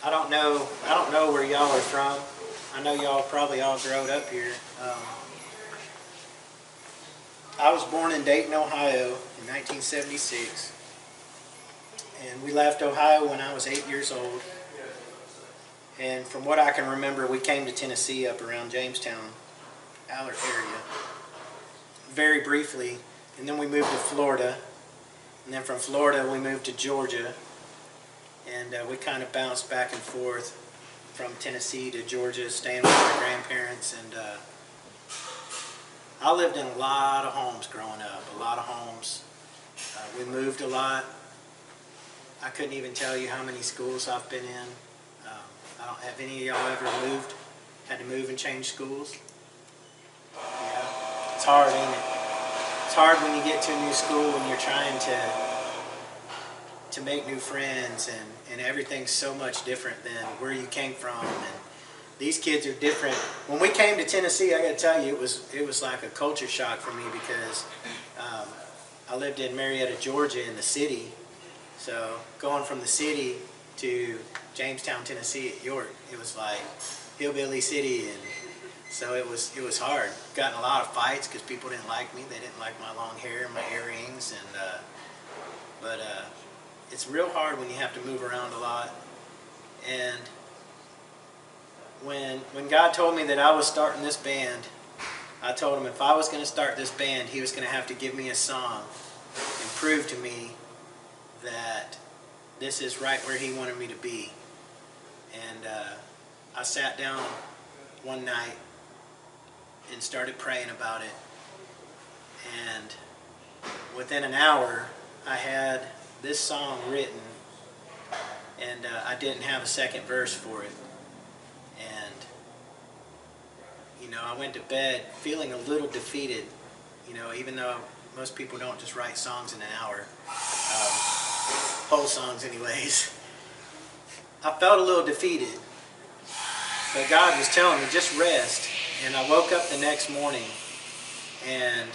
I don't know where y'all are from. I know y'all probably all growed up here. I was born in Dayton, Ohio in 1976. And we left Ohio when I was 8 years old. And from what I can remember, we came to Tennessee up around Jamestown, Allard area, very briefly. And then we moved to Florida. And then from Florida, we moved to Georgia. And we kind of bounced back and forth from Tennessee to Georgia, staying with my grandparents. And I lived in a lot of homes growing up, a lot of homes. We moved a lot. I couldn't even tell you how many schools I've been in. I don't have any of y'all ever moved, had to move and change schools. Yeah, it's hard, ain't it? It's hard when you get to a new school and you're trying to make new friends, and everything's so much different than where you came from. And these kids are different. When we came to Tennessee, I got to tell you, it was like a culture shock for me because I lived in Marietta, Georgia, in the city. So going from the city to Jamestown, Tennessee at York, it was like hillbilly city, and so it was hard. Got in a lot of fights because people didn't like me. They didn't like my long hair and my earrings, and but it's real hard when you have to move around a lot. And when God told me that I was starting this band, I told him if I was going to start this band, he was going to have to give me a song and prove to me that this is right where he wanted me to be. And I sat down one night and started praying about it. And within an hour, I had this song written, and I didn't have a second verse for it. And, you know, I went to bed feeling a little defeated, you know, even though most people don't just write songs in an hour. Whole songs anyways. I felt a little defeated, but God was telling me just rest. And I woke up the next morning and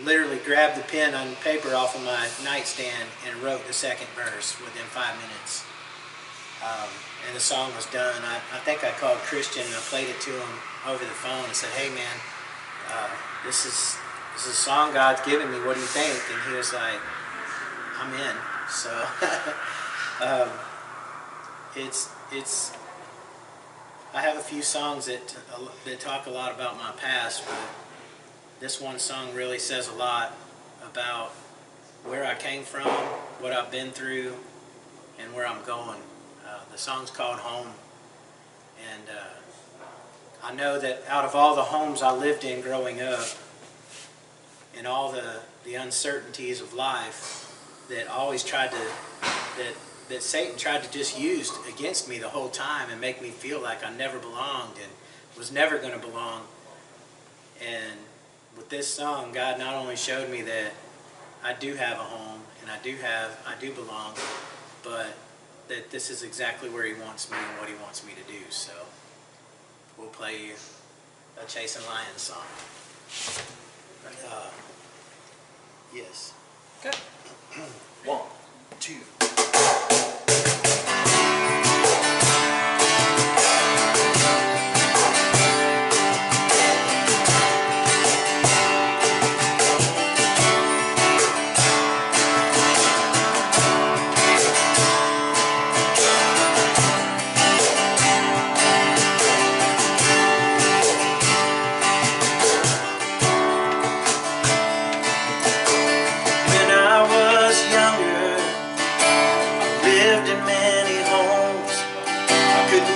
literally grabbed the pen and paper off of my nightstand and wrote the second verse within 5 minutes. And the song was done. I think I called Christian and I played it to him over the phone and said, "Hey man, this is a song God's given me. What do you think?" And he was like, "I'm in." So it's I have a few songs that talk a lot about my past, but this one song really says a lot about where I came from, what I've been through, and where I'm going. The song's called Home, and I know that out of all the homes I lived in growing up and all the uncertainties of life that always tried to that Satan tried to just use against me the whole time and make me feel like I never belonged and was never going to belong. And with this song, God not only showed me that I do have a home and I do belong, but that this is exactly where he wants me and what he wants me to do. So we'll play you a Chasing Lions song. Yes. Okay. 1, 2.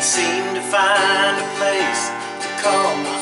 Seem to find a place to call my